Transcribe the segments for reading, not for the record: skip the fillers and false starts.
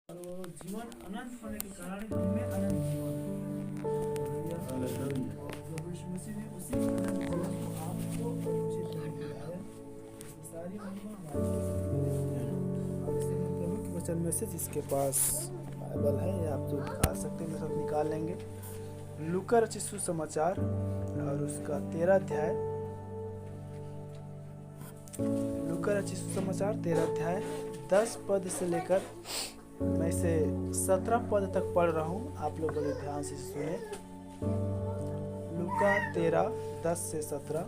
और वो जीवन अनंत होने के कारण हमें अनंत जीवन प्रभु यीशु मसीह ने उसी अनंत जीवन को आपको मुझे दिया है। सारी महिमा हमारी। और इसे हम प्रभु के वचन में से जिसके पास बाइबल है या आप जो निकाल सकते हैं मेरे साथ निकाल लेंगे। लूका रचित सुसमाचार और उसका 13 अध्याय। लूका रचित सुसमाचार 13 अध्याय 10 पद से लेकर मैं इसे 17 पद तक पढ़ रहा हूँ। आप लोग बड़े ध्यान से सुने। लूका 13 10 से 17।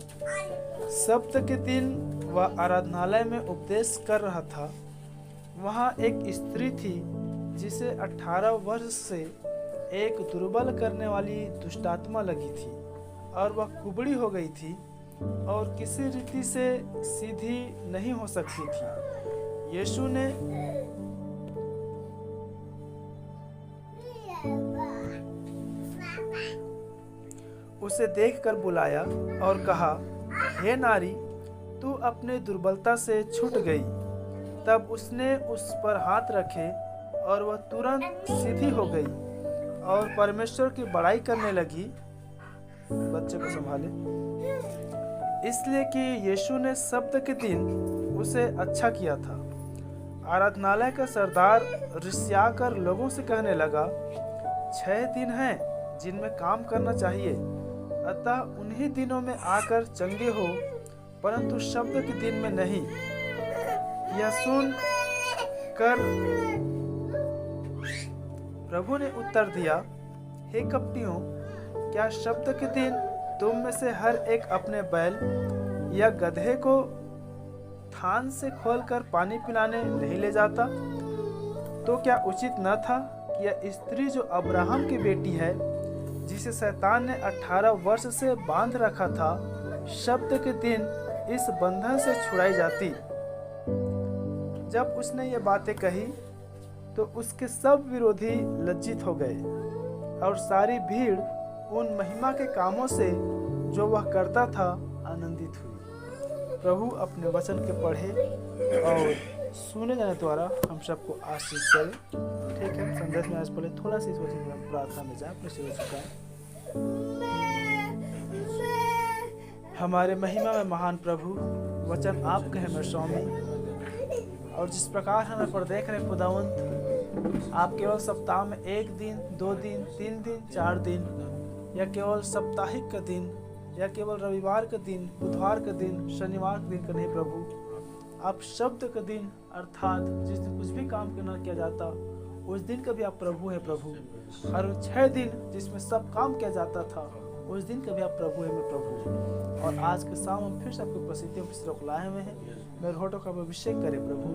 सब्त के दिन वह आराधनालय में उपदेश कर रहा था। वहाँ एक स्त्री थी जिसे 18 वर्ष से एक दुर्बल करने वाली दुष्टात्मा लगी थी और वह कुबड़ी हो गई थी और किसी रीति से सीधी नहीं हो सकती थी। यीशु ने उसे देखकर बुलाया और कहा, हे नारी, तू अपने दुर्बलता से छूट गई। तब उसने उस पर हाथ रखे और वह तुरंत सीधी हो गई और परमेश्वर की बड़ाई करने लगी। बच्चे को संभाले। इसलिए कि यीशु ने सब्त के दिन उसे अच्छा किया था। आराधनालय का सरदार रिसियाकर लोगों से कहने लगा, 6 दिन हैं जिनमें काम करना चाहिए, अतः उन्हीं दिनों में आकर चंगे हो, परंतु शब्द के दिन में नहीं। यह सुन कर प्रभु ने उत्तर दिया, हे कपटियों, क्या शब्द के दिन तुम में से हर एक अपने बैल या गधे को थान से खोलकर पानी पिलाने नहीं ले जाता? तो क्या उचित न था कि यह स्त्री जो अब्राहम की बेटी है, जिसे शैतान ने 18 वर्ष से बांध रखा था, शब्द के दिन इस बंधन से छुड़ाई जाती? जब उसने ये बातें कही तो उसके सब विरोधी लज्जित हो गए और सारी भीड़ उन महिमा के कामों से जो वह करता था आनंदित हुई। प्रभु अपने वचन के पढ़े और सुने जाने द्वारा हम सबको आशीष करे। ठीक है, संदेश में आज पहले थोड़ा सी प्रार्थना में जाए अपने से हो चुका है। हमारे महिमा में महान प्रभु, वचन आपके हैं मेरे स्वामी, और जिस प्रकार हमें पर देख रहे खुदावंत, आप केवल सप्ताह में 1 दिन, 2 दिन, 3 दिन, 4 दिन, या केवल साप्ताहिक का दिन, या केवल रविवार का दिन, बुधवार का दिन, शनिवार का दिन का नहीं प्रभु, आप शब्द का दिन अर्थात जिस दिन कुछ भी काम करना किया जाता उस दिन का भी आप प्रभु हैं प्रभु। हर 6 दिन जिसमें सब काम किया जाता था उस दिन का भी आप प्रभु हैं मैं प्रभु। और आज के शाम हम फिर से आपकी उपस्थितियों की तरफ लाए हुए हैं। मेरे होठों का अभिषेक करे प्रभु,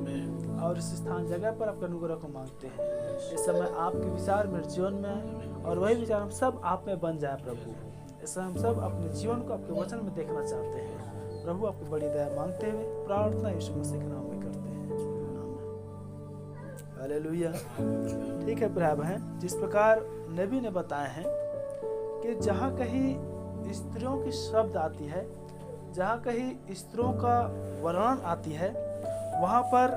और इस स्थान जगह पर आपका अनुग्रह को मांगते हैं। इस समय आपके विचार मेरे जीवन में है और वही विचार हम सब आप में बन जाए प्रभु। इस समय हम सब अपने जीवन को आपके वचन में देखना चाहते हैं प्रभु। आपकी बड़ी दया मांगते हुए प्रार्थना यीशु मसीह के नाम में करते हैं, हालेलुया। ठीक है भाई बहन, जिस प्रकार नबी ने बताए हैं कि जहाँ कहीं स्त्रियों की शब्द आती है, जहाँ कहीं स्त्रियों का वर्णन आती है, वहाँ पर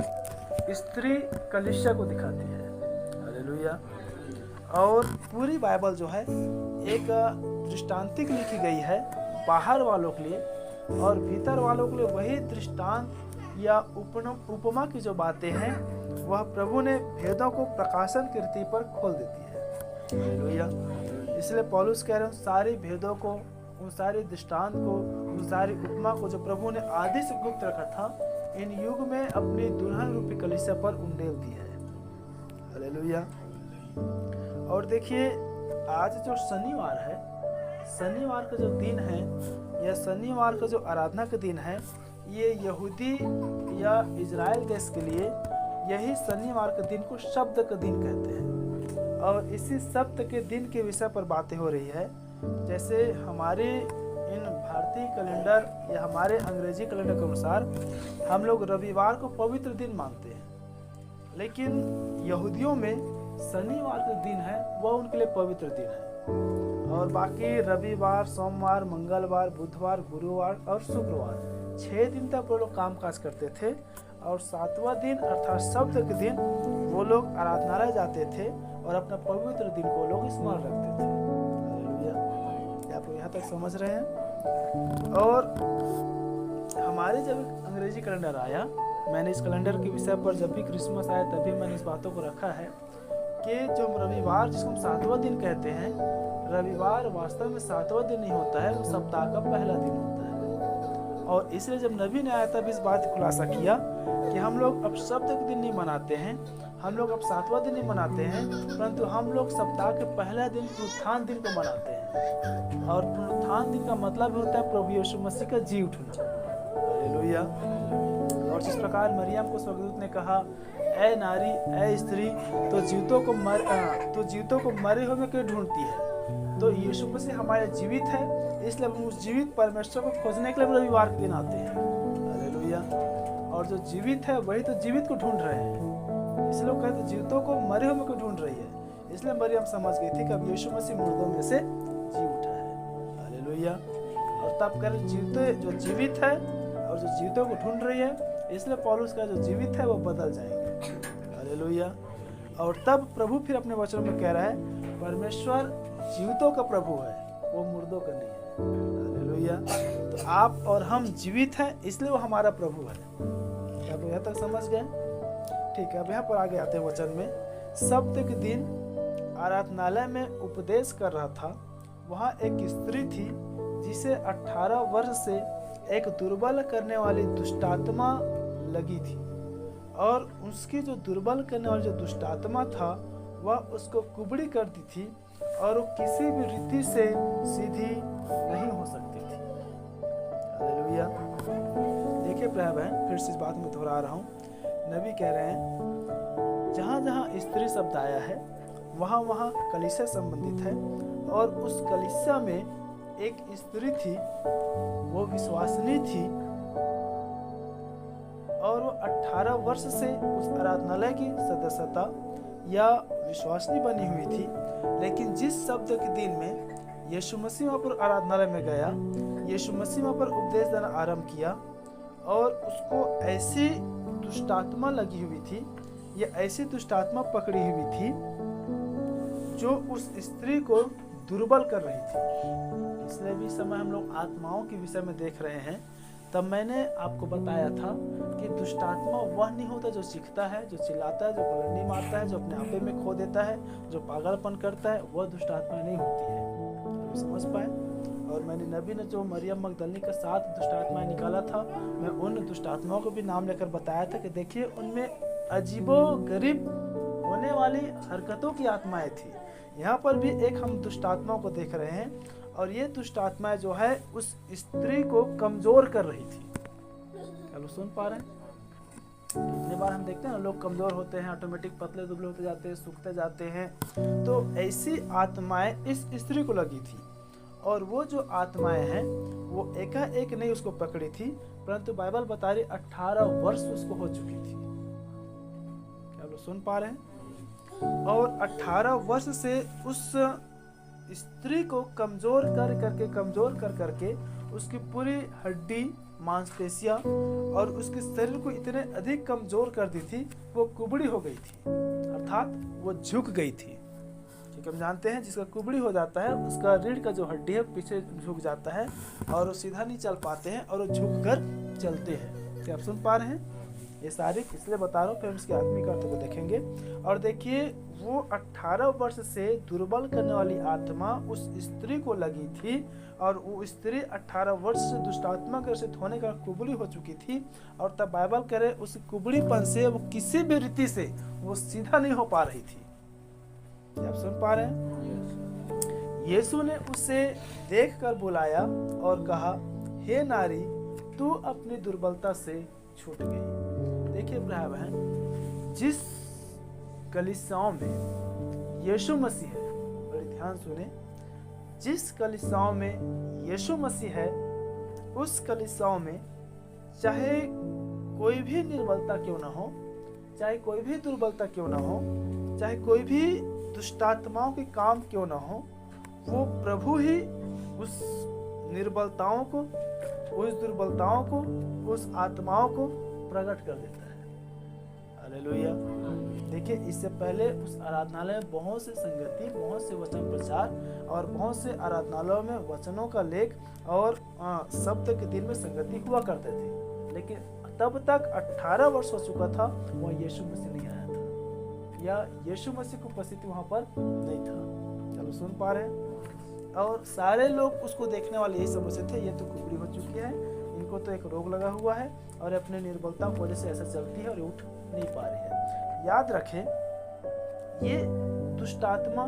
स्त्री कलीसिया को दिखाती है, हालेलुया। और पूरी बाइबल जो है एक दृष्टांतिक लिखी गई है बाहर वालों के लिए, और भीतर वालों के लिए वही दृष्टांत या उपमा की जो बातें हैं वह प्रभु ने भेदों को प्रकाशन की रीति पर खोल देती है, हालेलुया। इसलिए पौलुस कह रहे हैं, सारे भेदों को, उन सारे दृष्टांत को, उन सारी उपमा को जो प्रभु ने आदि से गुप्त रखा था, इन युग में अपनी दुल्हन रूपी कलीसिया पर उंडेल दी है, हालेलुया। और देखिए, आज जो शनिवार है, शनिवार का जो दिन है या शनिवार का जो आराधना का दिन है, ये यहूदी या इजराइल देश के लिए यही शनिवार के दिन को शब्द का दिन कहते हैं। और इसी सप्त के दिन के विषय पर बातें हो रही है। जैसे हमारे इन भारतीय कैलेंडर या हमारे अंग्रेजी कैलेंडर के अनुसार हम लोग रविवार को पवित्र दिन मानते हैं, लेकिन यहूदियों में शनिवार का दिन है वह उनके लिए पवित्र दिन है। और बाकी रविवार, सोमवार, मंगलवार, बुधवार, गुरुवार और शुक्रवार 6 दिन तक वो लोग काम काज करते थे, और 7वां दिन अर्थात सब्त के दिन वो लोग आराधनालय जाते थे और अपना पवित्र दिन को लोग स्मरण रखते थे। हालेलुया। आप लोग यहाँ तक समझ रहे हैं? और हमारे जब अंग्रेजी कैलेंडर आया, मैंने इस कैलेंडर के विषय पर जब भी क्रिसमस आया तभी मैंने इस बातों को रखा है कि जो रविवार जिसको हम 7वां दिन कहते हैं, रविवार वास्तव में 7वां दिन नहीं होता है, वो सप्ताह का पहला दिन होता है। और इसलिए जब नबी ने आया तब इस बात का खुलासा किया कि हम लोग अब सप्ताह के दिन नहीं मनाते हैं, हम लोग अब 7वां दिन नहीं मनाते हैं, परंतु हम लोग सप्ताह के पहला दिन पुनरुत्थान दिन को मनाते हैं। और पुनरुत्थान दिन का मतलब होता है प्रभु यीशु मसीह का जी उठना। हालेलुया। और जिस प्रकार मरियम को स्वर्गदूत ने कहा, ऐ नारी, ऐ स्त्री, तो जीवितों को मरे हुए क्यों ढूंढती है? तो यीशु मसीह हमारे जीवित है, इसलिए हम उस जीवित परमेश्वर को खोजने के लिए रविवार के दिन आते हैं। हालेलुया। और जो जीवित है वही तो जीवित को ढूंढ रहे हैं, इसलिए वो कहते जीवितों को मरे हुए को ढूंढ रही है। इसलिए मरियम समझ गई थी कि अब यीशु मसीह मुर्दों में से जी उठा है। हालेलुया। और तब कर जो जीवित है और जो जीवितों को ढूंढ रही है, इसलिए पौलुस का जो जीवित है वो बदल जाएंगे। हालेलुया। और तब प्रभु फिर अपने वचनों में कह रहा है, परमेश्वर जीवितों का प्रभु है, वो मुर्दों का नहीं है। हालेलुया। तो आप और हम जीवित हैं, इसलिए वो हमारा प्रभु है। क्या आप यहाँ तक समझ गए? ठीक है, अब यहाँ पर आगे आते हैं वचन में। सप्ताह के दिन आराधनालय में उपदेश कर रहा था, वहाँ एक स्त्री थी जिसे 18 वर्ष से एक दुर्बल करने वाली दुष्टात्मा लगी थी। और उसकी जो दुर्बल करने वाली जो दुष्टात्मा था वह उसको कुबड़ी करती थी और वो किसी भी रीति से सीधी नहीं हो सकती थी। हालेलुया। देखिए प्रिय बहन, फिर से इस बात में दोहरा रहा हूँ। नबी कह रहे हैं जहाँ जहाँ स्त्री शब्द आया है वहाँ वहाँ कलीसिया संबंधित है। और उस कलीसिया में एक स्त्री थी, वो विश्वासिनी थी और वो 18 वर्ष से उस आराधनालय की सदस्यता या विश्वासिनी बनी हुई थी। लेकिन जिस शब्द के दिन में यीशु मसीह वहाँ पर आराधनालय में गया, यीशु मसीह वहाँ पर उपदेश देना आरंभ किया और उसको ऐसी दुष्टात्मा लगी हुई थी, या ऐसी दुष्टात्मा पकड़ी हुई थी जो उस स्त्री को दुर्बल कर रही थी। इसलिए भी समय हम लोग आत्माओं के विषय में देख रहे हैं। तब मैंने आपको बताया था कि दुष्टात्मा वह नहीं होता जो सीखता है, जो चिल्लाता है, जो बुलंदी मारता है, जो अपने आपे में खो देता है, जो पागलपन करता है, वह दुष्टात्मा नहीं होती है। समझ पाए? और मैंने नबी ने जो मरियम मगदलनी का 7 दुष्टात्माएं निकाला था, मैं उन दुष्टात्माओं को भी नाम लेकर बताया था कि देखिए उनमें अजीबो गरीब होने वाली हरकतों की आत्माएं थी। यहाँ पर भी एक हम दुष्टात्माओं को देख रहे हैं और ये दुष्टात्माएं जो है उस स्त्री को कमजोर कर रही थी। क्या सुन पा रहे हैं? कितनी बार हम देखते हैं ना, लोग कमजोर होते हैं, ऑटोमेटिक पतले दुबले होते जाते हैं, सूखते जाते हैं। तो ऐसी आत्माएं इस स्त्री को लगी थी और वो जो आत्माएं हैं वो एकाएक नहीं उसको पकड़ी थी, परंतु बाइबल बता रही 18 वर्ष उसको हो चुकी थी। क्या लोग सुन पा रहे हैं? और 18 वर्ष से उस स्त्री को कमजोर कर करके उसकी पूरी हड्डी, मांसपेशियां और उसके शरीर को इतने अधिक कमजोर कर दी थी, वो कुबड़ी हो गई थी, अर्थात वो झुक गई थी। ठीक है, हम जानते हैं जिसका कुबड़ी हो जाता है उसका रीढ़ का जो हड्डी है पीछे झुक जाता है और वो सीधा नहीं चल पाते हैं और वो झुक कर चलते हैं। क्या आप सुन पा रहे हैं? ये सारी इसलिए बता रहा हूँ, फिर इसके आत्मिक अर्थ को देखेंगे। और देखिए वो 18 वर्ष से दुर्बल करने वाली आत्मा उस स्त्री को लगी थी और वो स्त्री 18 वर्ष से दुष्टात्मा ग्रसित होने का कुबड़ी हो चुकी थी। और तब बाइबल कह रहे उस कुबड़ीपन से वो किसी भी रीति से वो सीधा नहीं हो पा रही थी। आप सुन पा रहे हैं? यीशु ने उसे देखकर बुलाया और कहा, हे नारी, तू अपनी दुर्बलता से छूट गई। देखिए भाई बहन, जिस कलीसियाओं में यीशु मसीह है, बड़े ध्यान सुने, जिस कलीसियाओं में यीशु मसीह है उस कलीसियाओं में चाहे कोई भी निर्बलता क्यों ना हो, चाहे कोई भी दुर्बलता क्यों ना हो, चाहे कोई भी दुष्टात्माओं के काम क्यों ना हो, वो प्रभु ही उस निर्बलताओं को, उस दुर्बलताओं को, उस आत्माओं को प्रकट कर देता है। हालेलुया। देखिए, इससे पहले उस आराधनालय में बहुत से संगति, बहुत से वचन प्रचार और बहुत से आराधनालयों में वचनों का लेख और शब्द के दिन में संगति हुआ करते थे, लेकिन तब तक 18 वर्ष हो चुका था, वहाँ यीशु मसीह नहीं आया था, या यीशु मसीह की उपस्थिति वहाँ पर नहीं था। चलो, सुन पा रहे हैं? और सारे लोग उसको देखने वाले यही समझते थे, ये तो कुबड़ी हो चुकी है, इनको तो एक रोग लगा हुआ है और अपने निर्बलता की वजह से ऐसा चलती है और उठ नहीं पा रही है। याद रखें, ये दुष्ट आत्मा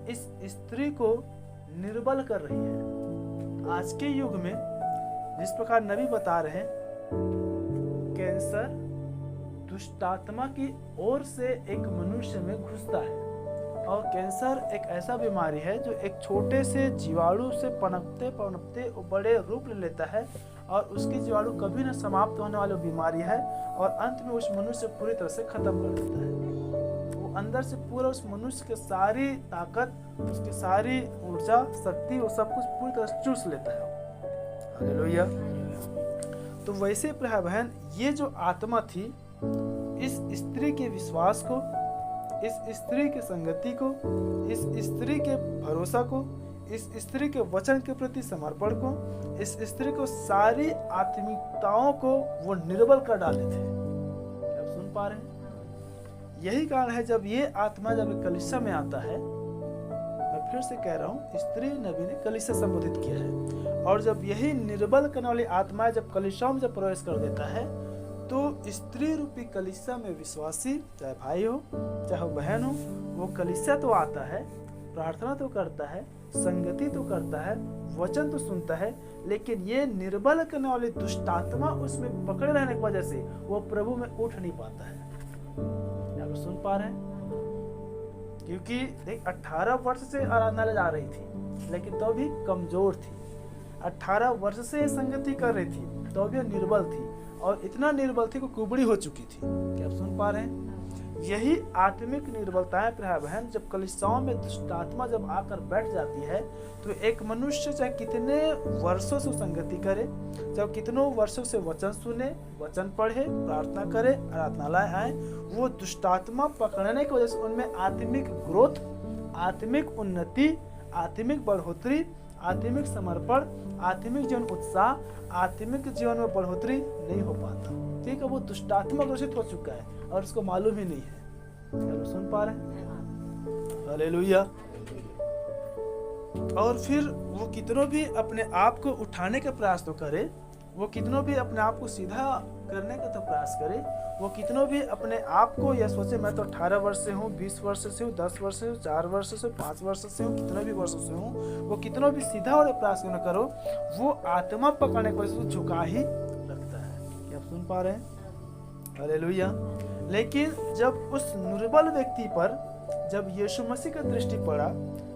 इस स्त्री को निर्बल कर रही है। आज के युग में जिस प्रकार नबी बता रहे हैं, कैंसर दुष्ट आत्मा की ओर से एक मनुष्य में घुसता है, और कैंसर एक ऐसा बीमारी है जो एक छोटे से जीवाणु से पनपते पनपते बड़े रूप ले लेता है, और उसकी जीवाणु कभी न समाप्त होने वाली बीमारी है, और अंत में उस मनुष्य पूरी तरह से खत्म कर देता है। वो अंदर से पूरा उस मनुष्य की सारी ताकत, उसकी सारी ऊर्जा, शक्ति, वो सब कुछ पूरी तरह से चूस लेता है। हालेलुया। तो वैसे प्रिय बहन, ये जो आत्मा थी, इस स्त्री के विश्वास को, इस स्त्री की संगति को, इस स्त्री के भरोसा को, इस स्त्री के वचन के प्रति समर्पण को, इस स्त्री को सारी आत्मिकताओं को वो निर्बल कर डाले थे। क्या आप सुन पा रहे हैं? यही कारण है जब ये आत्मा जब कलीसिया में आता है, मैं फिर से कह रहा हूँ, स्त्री नबी ने कलीसिया संबोधित किया है, और जब यही निर्बल करने वाली आत्मा जब कलीसिया में जब प्रवेश कर देता है, तो स्त्री रूपी कलीसिया में विश्वासी, चाहे भाई हो चाहे वो बहन हो, वो कलीसिया तो आता है, प्रार्थना तो करता है, संगति तो करता है, वचन तो सुनता है, लेकिन ये निर्बल करने वाली दुष्ट आत्मा उसमें पकड़े रहने की वजह से वो प्रभु में उठ नहीं पाता है। आप सुन पा रहे हैं? क्योंकि देख, 18 वर्ष से आराधनालय जा रही थी, लेकिन तो भी कमजोर थी। 18 वर्ष से संगति कर रही थी, तो भी निर्बल थी, और इतना निर्बल थी कि कुबड़ी हो चुकी थी। क्या आप सुन पा रहे हैं? यही आत्मिक निर्बलताएं प्रिय बहन, जब कलीसियाओं में दुष्ट आत्मा जब आकर बैठ जाती है, तो एक मनुष्य चाहे कितने वर्षों से संगति करे, चाहे कितनों वर्षों से वचन सुने, वचन पढ़े, प्रार्थना करे, आराधनालय आए, वो दुष्ट आत्मा पकड़ने की वजह से उनमें आत्मिक ग्रोथ, आत्मिक उन्नति, आत्मिक बढ़ोतरी, आत्मिक समर्पण, आत्मिक जीवन उत्साह, आत्मिक जीवन में बढ़ोतरी नहीं हो पाता। ठीक है, वो दुष्ट आत्मा ग्रसित हो चुका है और उसको मालूम ही नहीं है। क्या सुन पा रहे हैं? हालेलुया। और फिर वो कितनों भी अपने आप को उठाने का प्रयास तो करे, वो कितनों भी अपने आप को सीधा करने का तो प्रयास करे, वो कितनों भी अपने आप को यह सोचे मैं तो 18 वर्ष से हूँ, 20 वर्ष से हूँ, 10 वर्ष से हूँ, 4 वर्ष से, 5 वर्ष से हूँ, कितने भी वर्षों से हूँ, वो कितनों भी सीधा और प्रयास न करो, वो आत्मा पकड़ने की वजह से झुका ही लगता है। क्या आप सुन पा रहे हैं? हालेलुया। लेकिन जब उस निर्बल व्यक्ति पर जब यीशु मसीह का दृष्टि पड़ा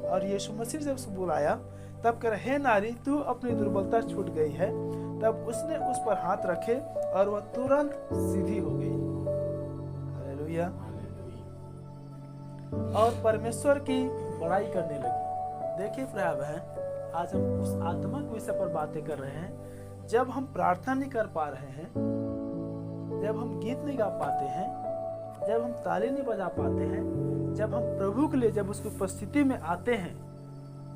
और यीशु मसीह जब उसको बुलाया, तब कह रहे, हे नारी, तू अपनी दुर्बलता छूट गई है। तब उसने उस पर हाथ रखे और वह तुरंत सीधी हो गई। हालेलुया। और परमेश्वर की बड़ाई करने लगी। देखिए प्रिय बहन, आज हम उस आत्मा के विषय पर बातें कर रहे हैं। जब हम प्रार्थना नहीं कर पा रहे हैं, जब हम गीत नहीं गा पाते हैं, जब हम ताली नहीं बजा पाते हैं, जब हम प्रभु के लिए जब उसकी उपस्थिति में आते हैं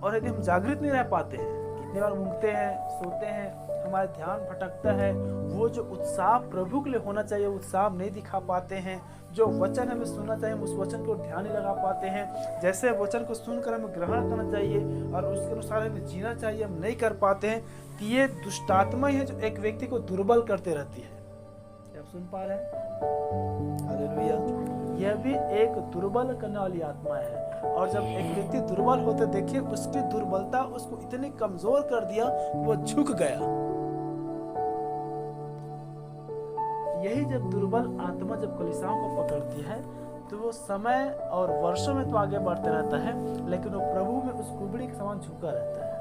और यदि हम जागृत नहीं रह पाते हैं, कितनी बार ऊँघते हैं, सोते हैं, हमारा ध्यान भटकता है, वो जो उत्साह प्रभु के लिए होना चाहिए उत्साह नहीं दिखा पाते हैं, जो वचन हमें सुनना चाहिए उस वचन को ध्यान नहीं लगा पाते हैं, जैसे वचन को सुनकर हमें ग्रहण करना चाहिए और उसके अनुसार हमें जीना चाहिए, हम नहीं कर पाते हैं। तो ये दुष्टात्मा ही है जो एक व्यक्ति को दुर्बल करते रहती है। आप सुन पा रहे हैं? हालेलुया। यह भी एक दुर्बल करने वाली आत्मा है, और जब एक व्यक्ति दुर्बल होता, देखिए उसकी दुर्बलता उसको इतनी कमजोर कर दिया कि वो झुक गया। यही जब दुर्बल आत्मा जब कलीसियाओं को पकड़ती है, तो वो समय और वर्षों में तो आगे बढ़ते रहता है, लेकिन वो प्रभु में उस कुबड़ी के समान झुका रहता है।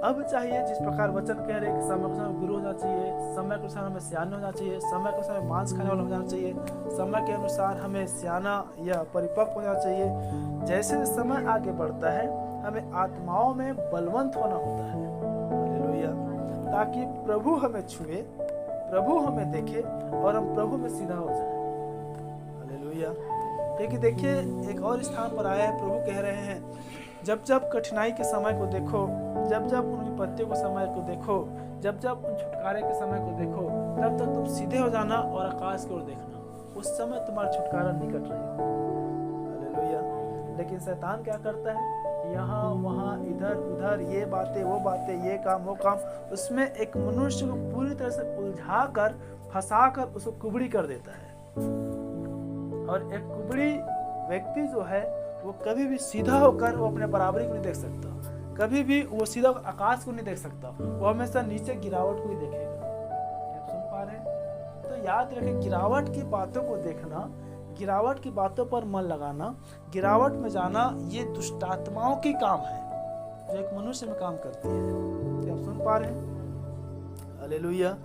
अब चाहिए जिस प्रकार वचन कह रहे कि समय के समय गुरु होना चाहिए, समय के अनुसार हमें सियाना होना चाहिए, समय के अनुसार मांस खाने वाला हो जाना चाहिए, समय के अनुसार हमें सियाना या परिपक्व होना चाहिए। जैसे समय आगे बढ़ता है, हमें आत्माओं में बलवंत होना होता है। हालेलुया। ताकि प्रभु हमें छुए, प्रभु हमें देखे और हम प्रभु में सीधा हो जाए। हालेलुया। लेकिन देखिए एक और स्थान पर आया है, प्रभु कह रहे हैं जब जब कठिनाई के समय को देखो, जब जब उन विपत्तियों के समय को देखो, जब जब उन छुटकारे के समय को देखो, तब तक तुम सीधे हो जाना और आकाश की ओर देखना, उस समय तुम्हारा छुटकारा निकट रहेगा। हालेलुया। लेकिन शैतान क्या करता है, यहाँ वहाँ इधर उधर, ये बातें वो बातें, ये काम वो काम, उसमें एक मनुष्य को पूरी तरह से उलझा कर फंसा कर उसको कुबड़ी कर देता है। और एक कुबड़ी व्यक्ति जो है वो कभी भी सीधा होकर वो अपने बराबरी को नहीं देख सकता, कभी भी वो सीधा आकाश को नहीं देख सकता, वो हमेशा नीचे गिरावट को ही देखेगा। आप सुन पा रहे हैं? तो याद रखें, गिरावट की बातों को देखना, गिरावट की बातों पर मन लगाना, गिरावट में जाना, ये दुष्टात्माओं की काम है जो एक मनुष्य में काम करती है। क्या आप सुन पा रहे हैं? हालेलुया।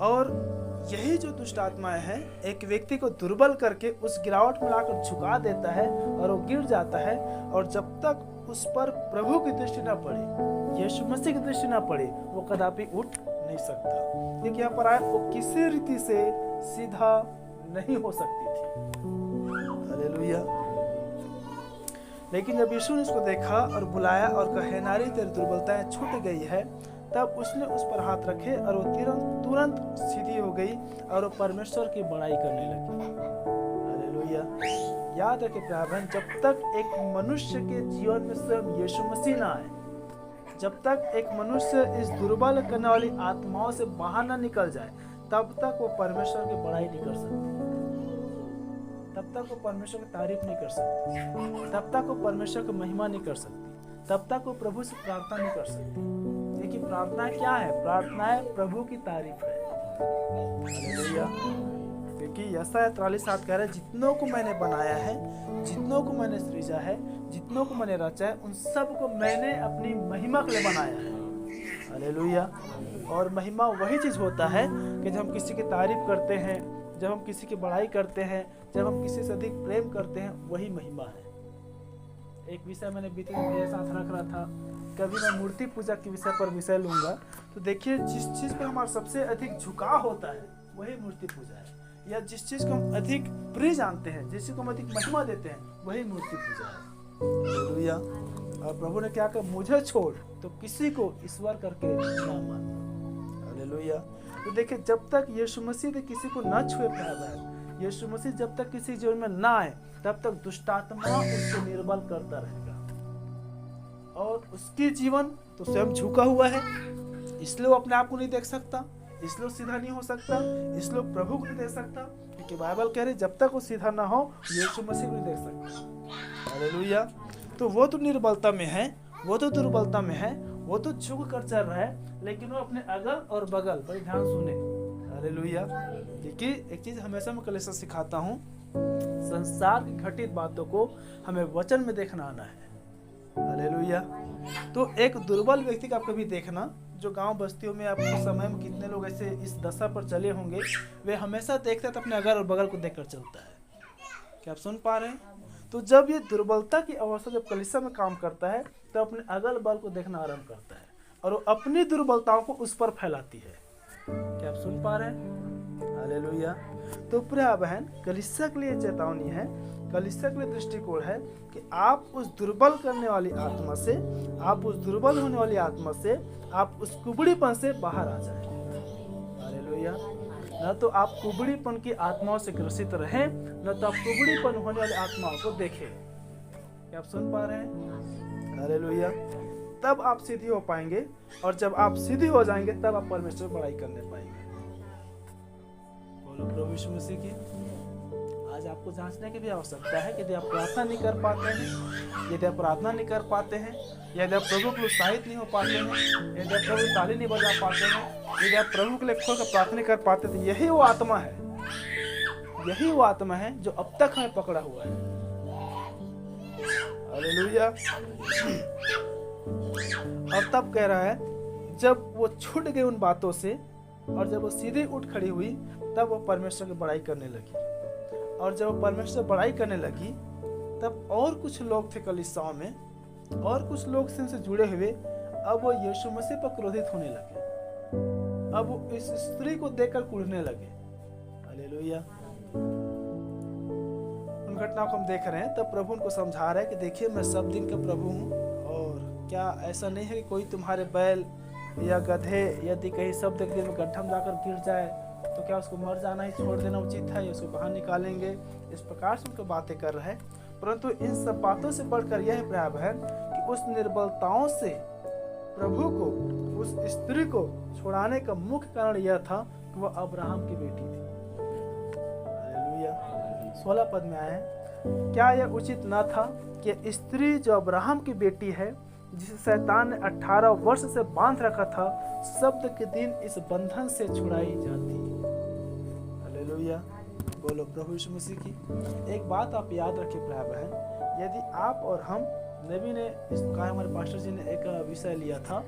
और यही जो दुष्ट आत्माएं हैं एक व्यक्ति को दुर्बल करके उस गिरावट में लाकर झुका देता है और वो गिर जाता है, और जब तक उस पर प्रभु की दृष्टि न पड़े, यीशु मसीह की दृष्टि न पड़े, वो कदापि उठ नहीं सकता। क्योंकि यहाँ पर आया वो किसी रीति से सीधा नहीं हो सकती थी। हालेलुया। लेकिन जब यीशु ने इसको देखा और बुलाया और कहे, नारी तेरी दुर्बलताएं छूट गई है, तब उसने उस पर हाथ रखे और वो तुरंत सीधी हो गई और वो परमेश्वर की बड़ाई करने लगी। हालेलुया। याद रखे प्यारे बहन, जब तक एक मनुष्य के जीवन में स्वयं यीशु मसीह ना आए, जब तक एक मनुष्य इस दुर्बल करने वाली आत्माओं से बाहर ना निकल जाए, तब तक वो परमेश्वर की बड़ाई नहीं कर सकती, तब तक वो परमेश्वर की तारीफ नहीं कर सकती, तब तक वो परमेश्वर की महिमा नहीं कर सकती, तब तक वो प्रभु से प्रार्थना नहीं कर सकती। देखिए प्रार्थना क्या है? प्रार्थना है प्रभु की तारीफ है। हालेलुया। क्योंकि यशायाह 43:7 कह रहा है, जितनों को मैंने बनाया है, जितनों को मैंने सृजा है, जितनों को मैंने रचा है, उन सब को मैंने अपनी महिमा के लिए बनाया है। हालेलुया। और महिमा वही चीज होता है कि जब हम किसी की तारीफ करते हैं, जब हम किसी की बड़ाई करते हैं, जब हम किसी से अधिक प्रेम करते हैं, वही महिमा है। एक विषय मैंने बीते दिन मेरे साथ रख रहा था, कभी मैं मूर्ति पूजा के विषय पर विषय लूंगा, तो देखिए जिस चीज पर हमारा सबसे अधिक झुकाव होता है वही मूर्ति पूजा है, या जिस चीज को हम अधिक प्रिय जानते हैं, जिस चीज को हम अधिक महिमा देते हैं, वही मूर्ति पूजा है। हालेलुया। और प्रभु ने क्या कहा, मुझे छोड़ तो किसी को ईश्वर करके ना मानना। हालेलुया। तो देखिए जब तक यीशु मसीह ने किसी को न छुए पाया, यीशु मसीह जब तक किसी जीवन में ना आए, तब तक दुष्टात्मा उसको निर्बल करता रहेगा, और उसकी जीवन तो स्वयं झुका हुआ है, इसलिए वो अपने आप को नहीं देख सकता, इसलिए वो सीधा नहीं हो सकता, इसलिए प्रभु को नहीं देख सकता, क्योंकि बाइबल कह रही जब तक वो सीधा ना हो यीशु मसीह को नहीं देख सकता। हालेलुया। तो वो तो निर्बलता में है, वो तो दुर्बलता में है, वो तो झुक कर चल रहा है, लेकिन वो अपने अगल और बगल, बड़ी ध्यान सुने। हालेलुया। देखिए एक चीज हमेशा मैं कलीसिया सिखाता हूँ, संसार की घटित बातों को हमें वचन में देखना आना है। हालेलुया। तो एक दुर्बल व्यक्ति का आप कभी देखना, जो गांव बस्तियों में आपके समय में कितने लोग ऐसे इस दशा पर चले होंगे, वे हमेशा देखते तो अपने अगल और बगल को देखकर चलता है। क्या आप सुन पा रहे हैं? तो जब ये दुर्बलता की अवस्था जब कलीसिया में काम करता है, तो अपने अगल बगल को देखना आरंभ करता है और वो अपनी दुर्बलताओं को उस पर फैलाती है। क्या आप सुन पा रहे हैं? हालेलुया। तो प्रिय बहन, कलीसिया के लिए चेतावनी है, कलीसिया के लिए दृष्टिकोण है कि आप उस दुर्बल करने वाली आत्मा से, आप उस दुर्बल होने वाली आत्मा से, आप उस कुबड़ीपन से बाहर आ जाएं। हालेलुया। न तो आप कुबड़ीपन की आत्माओं से ग्रसित रहें, न तो आप कुबड़ीपन होने वाली आत्माओं को देखें। क्या आप सुन पा रहे हैं? हालेलुया। तब आप सीधी हो पाएंगे, और जब आप सीधी हो जाएंगे तब आप परमेश्वर बड़ाई करने पाएंगे। बोलो प्रभु यीशु मसीह की। आज आपको जांचने की भी आवश्यकता है कि यदि आप प्रार्थना नहीं कर पाते हैं, यदि आप प्रार्थना नहीं कर पाते हैं, यदि आप प्रभु के लिए उत्साहित नहीं हो पाते हैं, यदि आप प्रभु ताली नहीं बजा पाते हैं, यदि आप प्रभु के लिए खोलकर प्रार्थना नहीं कर पाते, तो यही वो आत्मा है, यही वो आत्मा है जो अब तक हमें पकड़ा हुआ है। हालेलुया। और तब कह रहा है, जब वो छूट गई उन बातों से और जब वो सीधे उठ खड़ी हुई, तब वो परमेश्वर की बड़ाई करने लगी। और जब वो परमेश्वर बड़ाई करने लगी, तब और कुछ लोग थे कलीसियाओं में, और कुछ लोग से उनसे जुड़े हुए, अब वो यीशु मसीह पर क्रोधित होने लगे। अब वो इस स्त्री को देखकर कुढ़ने लगे। हालेलुया। उन घटनाओं को हम देख रहे हैं, तब प्रभु उनको समझा रहे हैं कि देखिए मैं सब दिन का प्रभु हूँ, और क्या ऐसा नहीं है कि कोई तुम्हारे बैल या गधे यदि कहीं सब दिन में गड्ढा में जाकर गिर जाए तो क्या उसको मर जाना ही छोड़ देना उचित है, या उसको बाहर निकालेंगे। इस प्रकार से उनको बातें कर रहे हैं। परंतु इन सब बातों से बढ़कर यह प्रिय बहन कि उस निर्बलताओं से प्रभु को, उस स्त्री को छुड़ाने का मुख्य कारण यह था कि वह अब्राहम की बेटी थी। हालेलुया। 16 पद में आए हैं, क्या यह उचित न था कि स्त्री जो अब्राहम की बेटी है, जिसे शैतान ने 18 वर्ष से बांध रखा था, शब्द के दिन इस बंधन से छुड़ाई जाती। हालेलुया। बोलो प्रभु यीशु मसीह की। एक बात आप याद रखिए प्रिय बहन, यदि आप और हम, नबी ने इस प्रकार, हमारे पास्टर जी ने एक विषय लिया था,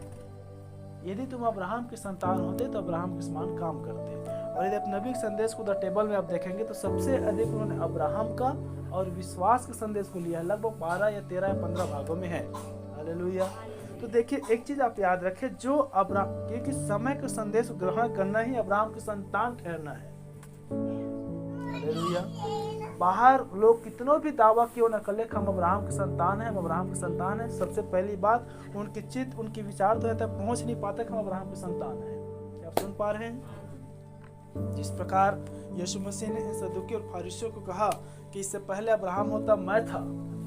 यदि तुम अब्राहम के संतान होते तो अब्राहम के समान काम करते। और यदि आप नबी के संदेश को द टेबल में आप देखेंगे तो सबसे अधिक उन्होंने अब्राहम का और विश्वास के संदेश को लिया है, लगभग 12 या 13 या 15 भागों में है। हालेलुया। तो देखिए एक चीज आप याद रखें, जो अब्राहम, क्योंकि समय का संदेश को ग्रहण करना ही अब्राहम के संतान ठहरना है। हालेलुया। बाहर लोग कितनों भी दावा क्यों न कर ले, हम अब्राहम के संतान हैं, हम अब्राहम के संतान हैं, सबसे पहली बात उनकी चित्त, उनकी विचार तो तक पहुंच नहीं पाते कि हम अब्राहम के संतान हैं। आप सुन पा रहे हैं? जिस प्रकार यीशु मसीह ने इन सदूकी और फरीसियों को कहा कि इससे पहले अब्राहम होता मैं था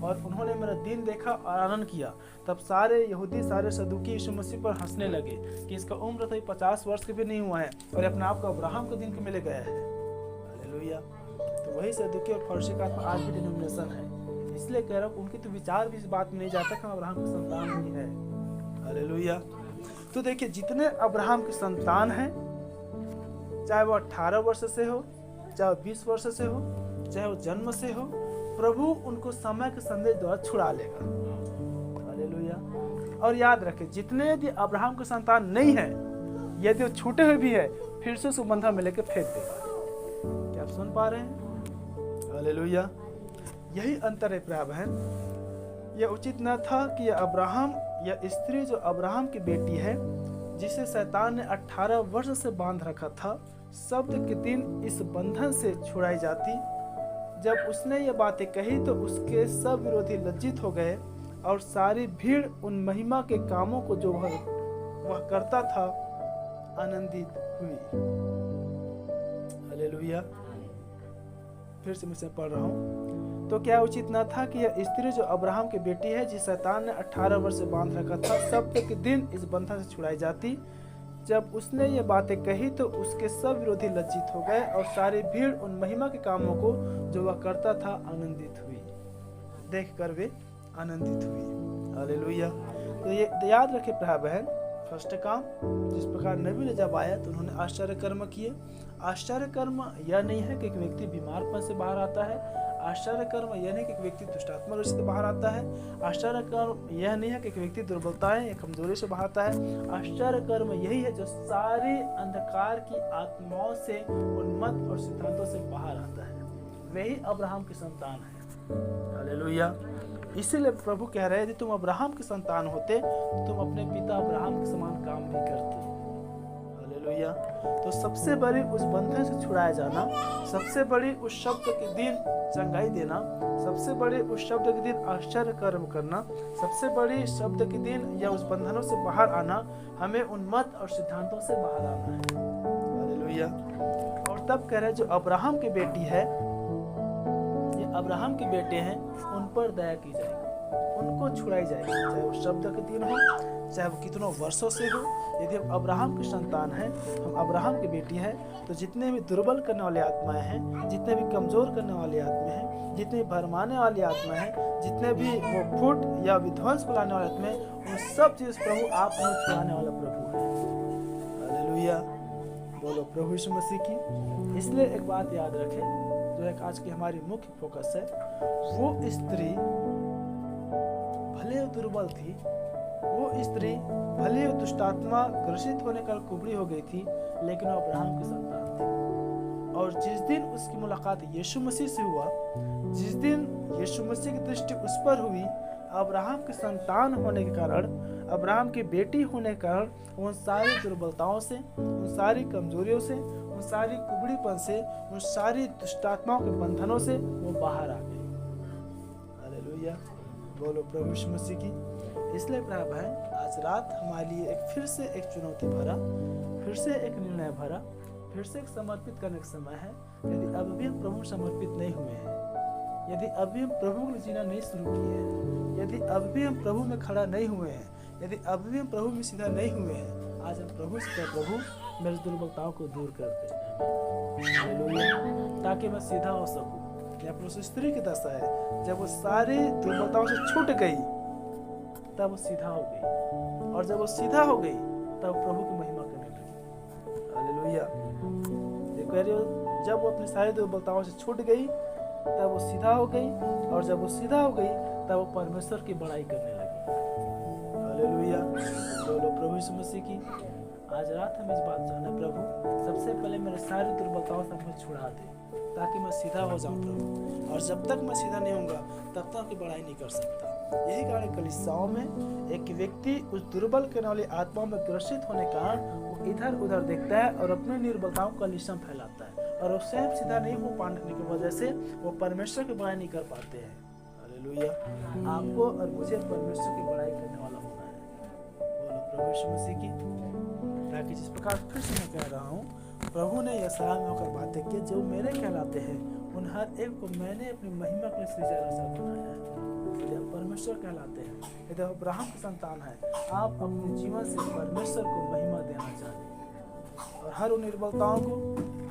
और उन्होंने मेरा दिन देखा और आनंद किया, तब सारे यहूदी, सारे सदूकी यीशु मसीह पर हंसने लगे कि इसका उम्र तो 50 वर्ष के भी नहीं हुआ है और अपने आप को अब्राहम के दिन के मिले गया है। हालेलुया। तो वही सदूकी और फरीसी का आज भी डिनोमिनेशन है। इसलिए कह रहा हूँ, उनके तो विचार भी इस बात में नहीं जाता कि हम अब्राहम के संतान नहीं है। हालेलुया। तो देखिए जितने अब्राहम के संतान हैं, चाहे वो 18 वर्ष से हो, चाहे 20 वर्ष से हो, चाहे वो जन्म से हो, प्रभु उनको समय के संदेश द्वारा छुड़ा लेगा। हालेलुया। और याद रखें, जितने यदि अब्राहम के संतान नहीं है, यदि वो छूटे हुए भी है, फिर से उसको बंधन में लेकर फेंक देगा। क्या आप सुन पा रहे हैं? हालेलुया। यही अंतर है प्रिय बहन। यह उचित न था कि यह अब्राहम, यह स्त्री जो अब्राहम की बेटी है, जिसे शैतान ने 18 वर्ष से बांध रखा था, शब्द के दिन इस बंधन से छुड़ाई जाती। जब उसने ये बातें कही तो उसके सब विरोधी लज्जित हो गए और सारी भीड़ उन महिमा के कामों को जो वह करता था आनंदित हुई। हालेलुया। फिर से मैं पढ़ रहा हूँ। तो क्या उचित न था कि यह स्त्री जो अब्राहम की बेटी है, जिस शैतान ने 18 वर्ष से बांध रखा था, शब्द के दिन इस बंधन से छुड़ाई जाती। जब उसने ये बातें कही तो उसके सब विरोधी लज्जित हो गए और सारी भीड़ उन महिमा के कामों को जो वह करता था आनंदित हुई, देखकर वे आनंदित हुई। हालेलुया। तो ये याद रखे प्रिय बहन, फर्स्ट काम, जिस प्रकार नबी ने जब आया तो उन्होंने आश्चर्य कर्म किए। आश्चर्य कर्म यह नहीं है कि एक व्यक्ति बीमारपन से बाहर आता है। आश्चर्य कर्म यह नहीं कि एक व्यक्ति दुष्टात्मा से बाहर आता है। आश्चर्य कर्म यह नहीं है कि एक व्यक्ति दुर्बलताएं या कमजोरी से बाहर आता है। आश्चर्य कर्म यही है जो सारी अंधकार की आत्माओं से, उन्मत्त और सिद्धांतों से बाहर आता है। वही अब्राहम की संतान है। हालेलुया। इसीलिए प्रभु कह रहे हैं, यदि तुम अब्राहम के संतान होते तो तुम अपने पिता अब्राहम के समान काम भी करते। हालेलुया। तो सबसे बड़ी उस बंधन से छुड़ाया जाना, सबसे बड़ी उस शब्द के दिन चंगाई देना, सबसे बड़े उस शब्द के दिन आश्चर्य कर्म करना, सबसे बड़ी शब्द के दिन या उस बंधनों से बाहर आना, हमें उन्मत्त और सिद्धांतों से बाहर आना है। हालेलुया। और तब कह रहे जो अब्राहम की बेटी है, ये अब्राहम के बेटे हैं, उन पर दया की जाएगी, उनको छुड़ाई जाएगी, चाहे वो शब्द के दिन हो, चाहे वो कितनों वर्षों से हो। यदि हम अब्राहम के संतान हैं, हम अब्राहम की बेटी है, तो जितने भी दुर्बल करने वाली आत्माएं हैं, जितने भी कमजोर करने वाली आत्माएं हैं, जितने भी भरमाने वाली आत्माएं हैं, जितने भी वो फूट या विध्वंस को लाने वाले आत्माएं, उन सब चीज प्रभु आप में छुड़ाने वाला प्रभु है। हालेलुया। बोलो प्रभु यीशु मसीह की। इसलिए एक बात याद रखें, जो है आज की हमारी मुख्य फोकस है, वो स्त्री भले दुर्बल थी, वो स्त्री भले दुष्टात्मा ग्रसित होने का कुबड़ी हो गई थी, लेकिन वो अब्राहम की संतान थी। और जिस दिन उसकी मुलाकात यीशु मसीह से हुआ, जिस दिन यीशु मसीह की दृष्टि उस पर हुई, अब्राहम के संतान होने के कारण, अब्राहम की बेटी होने के कारण उन सारी दुर्बलताओं से, उन सारी कमजोरियों से, उन सारी कुबड़ीपन से, उन सारी दुष्टात्माओं के बंधनों से वो बाहर आ गई। हालेलुया, बोलो प्रभु यीशु मसीह की। इसलिए प्यारे भाई, आज रात हमारे लिए फिर से एक चुनौती भरा, फिर से एक निर्णय भरा, फिर से एक समर्पित करने का समय है। यदि अब भी हम प्रभु समर्पित नहीं हुए हैं, यदि अभी हम प्रभु के लिए जीना नहीं शुरू किए हैं, यदि अब भी हम प्रभु में खड़ा नहीं हुए हैं, यदि अब भी हम प्रभु में सीधा नहीं हुए हैं, आज हम प्रभु से कहें, प्रभु मेरी दुर्बलताओं को दूर कर दे, ताकि मैं सीधा हो सकूं। या उस स्त्री की दशा है, जब वो सारी दुर्बलताओं से छूट गई तब वो सीधा हो गई, और जब वो सीधा हो गई तब प्रभु की महिमा करने लगी। हालेलुया। ये कह रही हो, जब वो अपनी सारी दुर्बलताओं से छूट गई तब वो सीधा हो गई, और जब वो सीधा हो गई तब वो परमेश्वर की बड़ाई करने लगी। हालेलुया, बोलो प्रभु यीशु मसीह की। आज रात हम इस बात जाने, प्रभु सबसे पहले मेरे सारी दुर्बलताओं से मुझे छुड़ा दे, ताकि मैं सीधा हो जाऊं प्रभु, और जब तक मैं सीधा नहीं होऊंगा तब तक की बड़ाई नहीं कर सकता। यही कारण कलीसियाओं में एक व्यक्ति उस दुर्बल करने वाली आत्माओं में ग्रसित होने के कारण वो इधर उधर देखता है और अपनी निर्बलताओं का कलीसिया फैलाता है, और वो स्वयं सीधा नहीं हो पाने की वजह से वो परमेश्वर की बड़ाई नहीं कर पाते हैं। हालेलुया, आपको और मुझे परमेश्वर की बड़ाई करने वाला होना है। बोलो प्रभु यीशु मसीह की। ताकि जिस प्रकार फिर से मैं कह रहा हूँ, प्रभु ने यशायाह में होकर बातें की, जो मेरे कहलाते हैं उन हर एक को मैंने अपनी महिमा के लिए सृजा बनाया है। यदि आप परमेश्वर कहलाते हैं, यदि आप अब्राहम के संतान है, आप अपने जीवन से परमेश्वर को महिमा देना चाहते हैं, और हर उन निर्बलताओं को,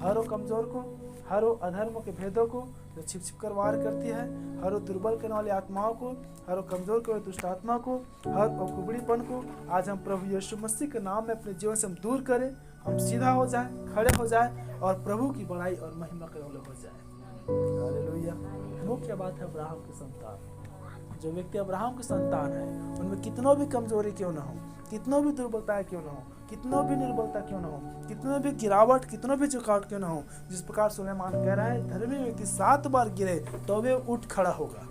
हर वो कमजोर को, हर वो अधर्मों के भेदों को जो छिप छिप कर वार करती है, हर वो दुर्बल करने वाली आत्माओं को, हर वो कमजोर करने वाली दुष्ट आत्मा को, हर वो कुबड़ीपन को आज हम प्रभु यीशु मसीह के नाम में अपने जीवन से हम दूर करें, हम सीधा हो जाए, खड़े हो जाए, और प्रभु की बड़ाई और महिमा करने वाले हो जाए। हालेलुया। मुख्य बात है अब्राहम के संतान। जो व्यक्ति अब्राहम के संतान है, उनमें कितनों भी कमजोरी क्यों ना हो, कितनों भी दुर्बलताएं क्यों ना हो, कितनों भी निर्बलता क्यों ना हो, कितनों भी गिरावट, कितनों भी झुकावट क्यों ना हो, जिस प्रकार सुलेमान कह रहा है, धर्मी व्यक्ति 7 बार गिरे तो वे उठ खड़ा होगा।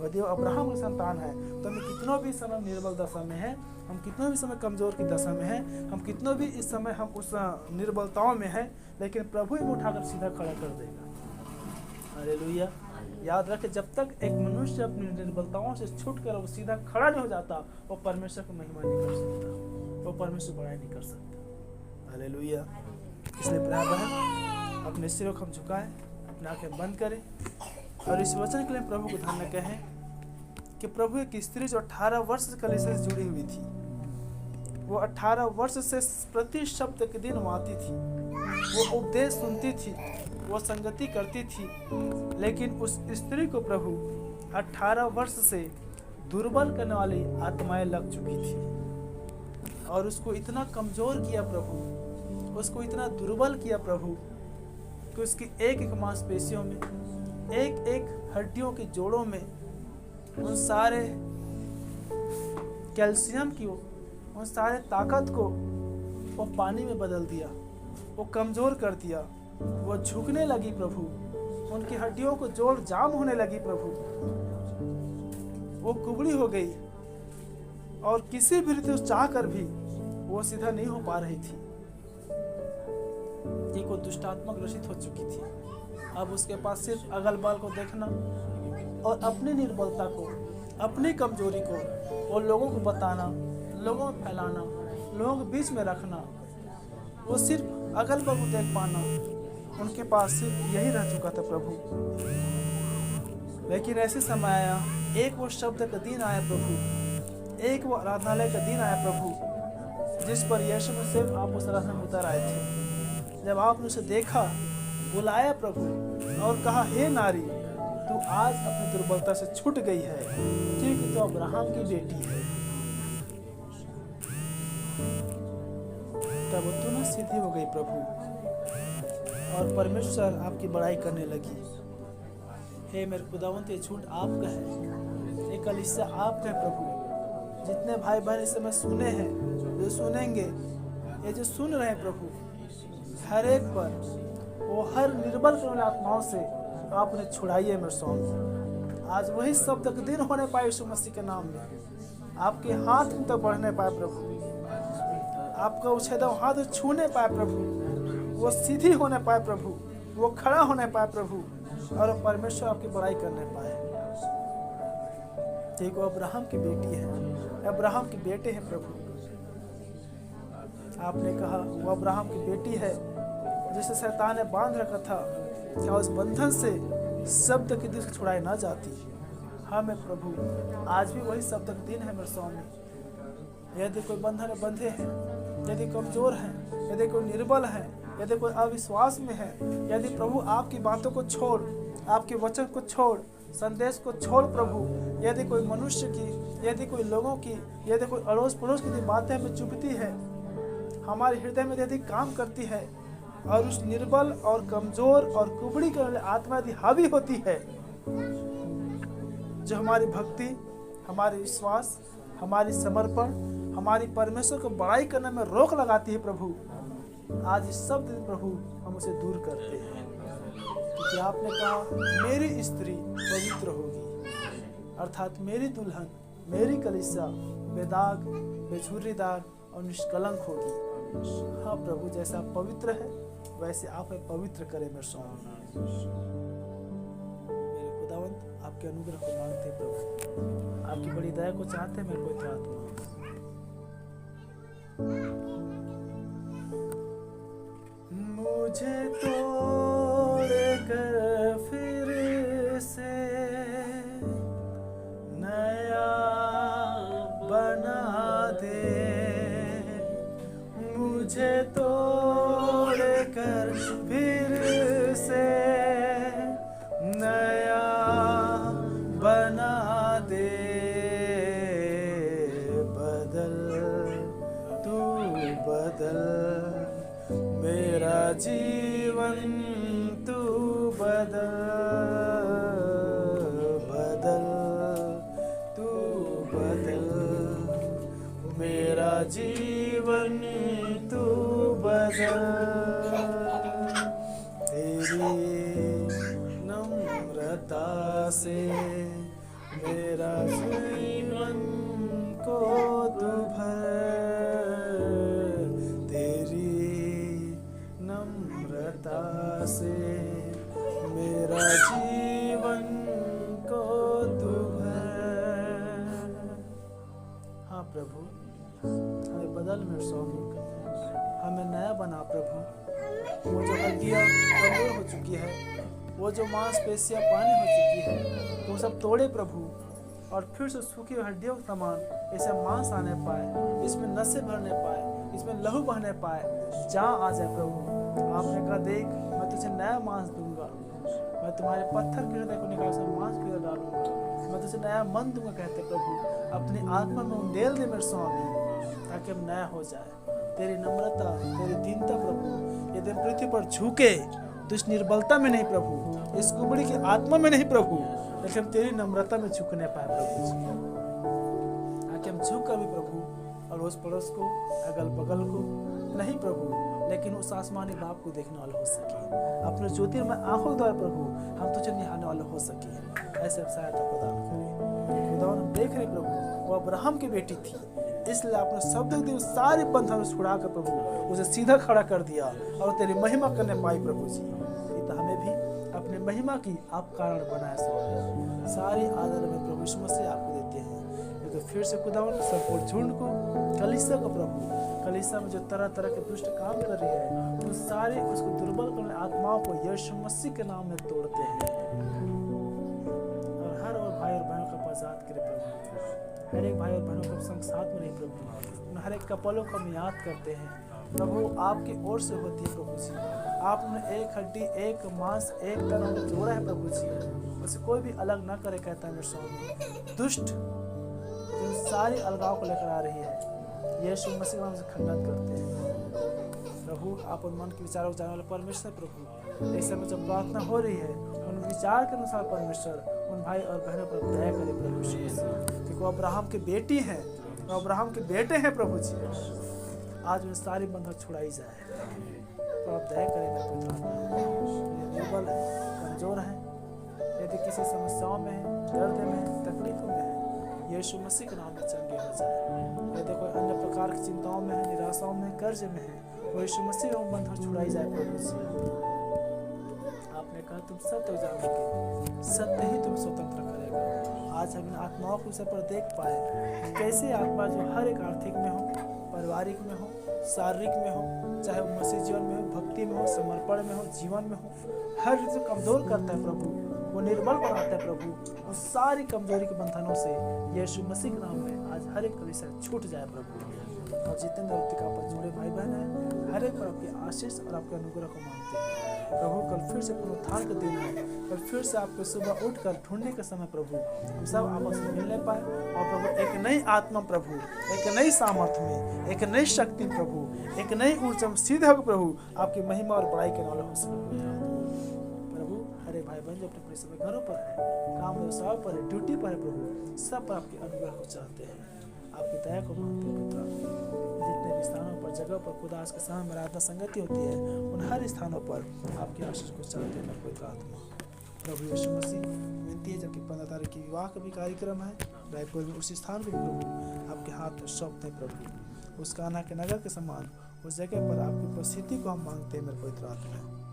यदि वो अब्राहम का संतान है, तो हमें कितनों भी समय निर्बल दशा में है, हम कितनों भी समय कमजोर की दशा में है, हम कितनों भी इस समय हम उस निर्बलताओं में है, लेकिन प्रभु ही उठाकर सीधा खड़ा कर देगा। हालेलुया। याद रखें, जब तक एक मनुष्य अपनी निर्बलताओं से छूटकर वो सीधा खड़ा नहीं हो जाता, वो परमेश्वर की महिमा नहीं कर सकता, वो परमेश्वर बड़ाई नहीं कर सकता। हालेलुया। इसलिए प्यारे बहन, अपने सिरों को हम झुकाएं, अपनी आंखें बंद करें, और इस वचन के लिए प्रभु को धन्य कहें कि प्रभु एक स्त्री जो 18 वर्ष से कलीसिया से जुड़ी हुई थी, वो 18 वर्ष से प्रति शब्द के दिन वो आती थी, वो उपदेश सुनती थी, वो संगति करती थी, लेकिन उस स्त्री को प्रभु 18 वर्ष से दुर्बल करने वाली आत्माएं लग चुकी थी, और उसको इतना कमजोर किया प्रभु, उसको इतना दुर्बल किया प्रभु, कि उसकी एक एक मांसपेशियों में, एक एक हड्डियों के जोड़ों में उन सारे कैल्शियम की, उन सारे ताकत को वो पानी में बदल दिया, वो कमजोर कर दिया, वो झुकने लगी प्रभु, उनकी हड्डियों को जोड़ जाम होने लगी प्रभु, वो कुबड़ी हो गई, और किसी भी रीति चाह कर भी वो सीधा नहीं हो पा रही थी, कि वो दुष्टात्मा ग्रसित हो चुकी थी। अब उसके पास सिर्फ अगल बगल को देखना और अपनी निर्बलता को, अपनी कमजोरी को और लोगों को बताना, लोगों में फैलाना, लोगों के बीच में रखना, वो सिर्फ अगल बगल को देख पाना, उनके पास सिर्फ यही रह चुका था प्रभु। लेकिन ऐसे समय आया, एक वो शब्द का दिन आया प्रभु, एक वो आराधनालय का दिन आया प्रभु, जिस पर यीशु मसीह आप उस रास्ते में उतर आए थे। जब आपने उसे देखा, बुलाया प्रभु और कहा, हे नारी, तू आज अपनी दुर्बलता से छूट गई है, क्योंकि तू अब्राहम की बेटी है। तब वो तुरंत सीधी हो गई प्रभु, और परमेश्वर आपकी बड़ाई करने लगी। हे मेरे खुदावंत, ये झूठ आपका है, ये कलीसिया आपका है प्रभु। जितने भाई बहन इस समय सुने हैं, जो सुनेंगे, ये जो सुन रहे हैं प्रभु, हर एक पर वो हर निर्बल करने वाली आत्माओं से आप उन्हें छुड़ाइए मेरे स्वामी, आज वही सब तक दिन होने पाए यीशु मसीह के नाम में, आपके हाथ में तक बढ़ने पाए प्रभु, आपका उछेदा हाथ छूने पाए प्रभु, वो सीधी होने पाए प्रभु, वो खड़ा होने पाए प्रभु, और परमेश्वर आपकी बड़ाई करने पाए। ठीक, वो अब्राहम की बेटी है, अब्राहम के बेटे हैं प्रभु। आपने कहा वो अब्राहम की बेटी है जिसे शैतान ने बांध रखा था, क्या उस बंधन से शब्द की दिल छुड़ाई ना जाती। हाँ मैं प्रभु, आज भी वही शब्द का दिन है मेरे स्वामी। यदि कोई बंधन में बंधे हैं, यदि कमजोर हैं, यदि कोई निर्बल है, यदि कोई अविश्वास में है, यदि प्रभु आपकी बातों को छोड़, आपके वचन को छोड़, संदेश को छोड़ प्रभु, यदि कोई मनुष्य की, यदि कोई लोगों की, यदि कोई अड़ोस पड़ोस की बातें हमें चुभती है, हमारे हृदय में यदि काम करती है, और उस निर्बल और कमजोर और कुबड़ी करने आत्मा यदि हावी होती है, जो हमारी भक्ति, हमारे विश्वास, हमारी समर्पण, हमारी परमेश्वर को बड़ाई करने में रोक लगाती है प्रभु, आज इस सब दिन प्रभु हम उसे दूर करते हैं। क्योंकि आपने कहा मेरी स्त्री पवित्र होगी, अर्थात मेरी दुल्हन, मेरी कलीसिया बेदाग, बेझुर्रीदार और निष्कलंक होगी। हाँ प्रभु, जैसा आप पवित्र है वैसे आप हमें पवित्र करें मेरे स्वामी। मेरे खुदावंत, आपके अनुग्रह को मांगते हैं प्रभु, आपकी बड़ी दया को चाहते हैं मेरे पवित्र आत्मा। मुझे तोड़ कर फिर से नया बना दे, मुझे तोड़ कर फिर से नया बना दे, बदल तू बदल मेरा जीवन, तू बदल बदल, तू बदल मेरा जीवन, तू बदल। तेरी नम्रता से मेरा जीवन को तू भर, से मेरा जीवन को तू भर। हाँ प्रभु, हमें बदल मेरे स्वामी, हमें नया बना प्रभु। वो जो हड्डियाँ कमजोर हो चुकी है, वो जो मांसपेशियाँ पानी हो चुकी है, वो सब तोड़े प्रभु, और फिर से सूखी हड्डियों के समान ऐसे मांस आने पाए, इसमें नसें भरने पाए, इसमें लहू बहने पाए, जान आ जाए प्रभु। आपने कहा देख मैं तुझे नया मांस दूंगा, मैं तुम्हारे पत्थर के हृदय को निकाल कर मांस के हृदय डालूंगा, मैं तुझे नया मन दूंगा कहते प्रभु। अपनी आत्मा में उंडेल दे मेरे स्वामी, ताकि हम नया हो जाए। तेरी नम्रता, तेरी दीनता प्रभु, यदि हम पृथ्वी पर झुके तो इस निर्बलता में नहीं प्रभु, इस कुबड़ी की आत्मा में नहीं प्रभु, लेकिन हम तेरी नम्रता में झुकने पाए प्रभु, ताकि हम झुक कर भी प्रभु अड़ोस पड़ोस को, अगल बगल को नहीं प्रभु, लेकिन उस आसमानी बाप को देखने वाले हो सके, अपने ज्योतिर्मय आंखों द्वारा प्रभु हम तुझे निहारने वाले हो सके। ऐसे सहायता प्रदान करें खुदा। हम देख रहे प्रभु, वो अब्राहम की बेटी थी, इसलिए आपने शब्द दिन सारे बंधन छुड़ा कर प्रभु उसे सीधा खड़ा कर दिया और तेरी महिमा करने पाई प्रभु जी। तो हमें भी अपने महिमा की आप कारण बनाए। सारी आदर में प्रभु यीशु मसीह आपको देते हैं। तो फिर से खुदावन संपूर्ण झुंड को, कलीसिया को प्रभु, कलीसिया में जो तरह तरह के दुष्ट काम कर रही है, उन सारे उसको दुर्बल करने आत्माओं को यीशु मसीह के नाम में तोड़ते हैं, और हर और भाई और बहनों का आजाद करे प्रभु। हर एक भाई और बहनों को संग साथ में रहे प्रभु, उन हर एक कपलों को हम याद करते हैं प्रभु, आपकी ओर से होती है प्रभु जी। आपने एक हड्डी, एक मांस, एक तन जोड़ा है प्रभु जी, उसे कोई भी अलग न करे कहता है मेरे स्वामी। दुष्ट जो सारी अलगाव को लेकर आ रही है, यीशु मसीह नाम से खंडन करते हैं प्रभु। आप उन मन के विचारों को जानने वाले परमेश्वर प्रभु, इस समय जब प्रार्थना हो रही है उन विचार के अनुसार परमेश्वर उन भाई और बहनों पर दया करे प्रभु जी, क्योंकि वो अब्राहम की बेटी है, वो अब्राहम के बेटे हैं प्रभु जी। आज उन सारी बंधन छुड़ाई जाए, तो आप दया करें। निर्बल है, कमजोर है, यदि किसी समस्याओं में है, दर्द में है, तकलीफों में है, यीशु मसीह के नाम में चंगे हो जाए। यदि कोई अन्य प्रकार की चिंताओं में है, निराशाओं में, कर्ज में है, वो यीशु मसीह के बंधन छुड़ाई जाए प्रभु जी। आपने कहा तुम सत्य जानोगे, सत्य ही तुम्हें स्वतंत्र करेगा। आज हम इन आत्माओं को पर देख पाए कैसे आत्मा जो हर एक आर्थिक में हो, पारिवारिक में हो, शारीरिक में हो, चाहे वो मसीह जीवन में हो, भक्ति में हो, समर्पण में हो, जीवन में हो, हर चीज कमजोर करता है प्रभु, वो निर्बल बनाता है प्रभु। उस सारी कमजोरी के बंधनों से यीशु मसीह के नाम में आज हर एक विषय छूट जाए प्रभु। और जितने नवतिका पर जुड़े भाई बहन हैं, हर एक पर आपके आशीष और आपके अनुग्रह को मांगते हैं प्रभु। कल फिर से पुनरुत्थान का दिन है, कल फिर से आपको सुबह उठकर ढूंढने का समय प्रभु, हम सब आपस में मिलने पाए और प्रभु एक नई आत्मा प्रभु, एक नई सामर्थ्य में, एक नई शक्ति प्रभु, एक नई ऊर्जा में सीधे होकर प्रभु आपकी महिमा और बड़ाई के नाल हो सके प्रभु। हरे भाई बहन जो अपने समय घरों पर है, काम व्यवसाय पर है, ड्यूटी पर है प्रभु, सब पर आपके अनुग्रह को चाहते हैं, आपकी दया को मांगते हैं पिता। जितने भी स्थानों पर, जगह पर खुदा आज के समय में आराधना संगति होती है, उन हर स्थानों पर आपके आशीष को चाहते हैं पवित्र आत्मा। प्रभु यीशु मसीह विनती है, जबकि 15 तारीख की विवाह का भी कार्यक्रम है रायपुर में, उसी स्थान को प्रभु आपके हाथ में सौंपते हैं प्रभु। उस कान्हा के नगर के समान उस जगह पर आपकी उपस्थिति को हम मांगते हैं मेरे पवित्र आत्मा।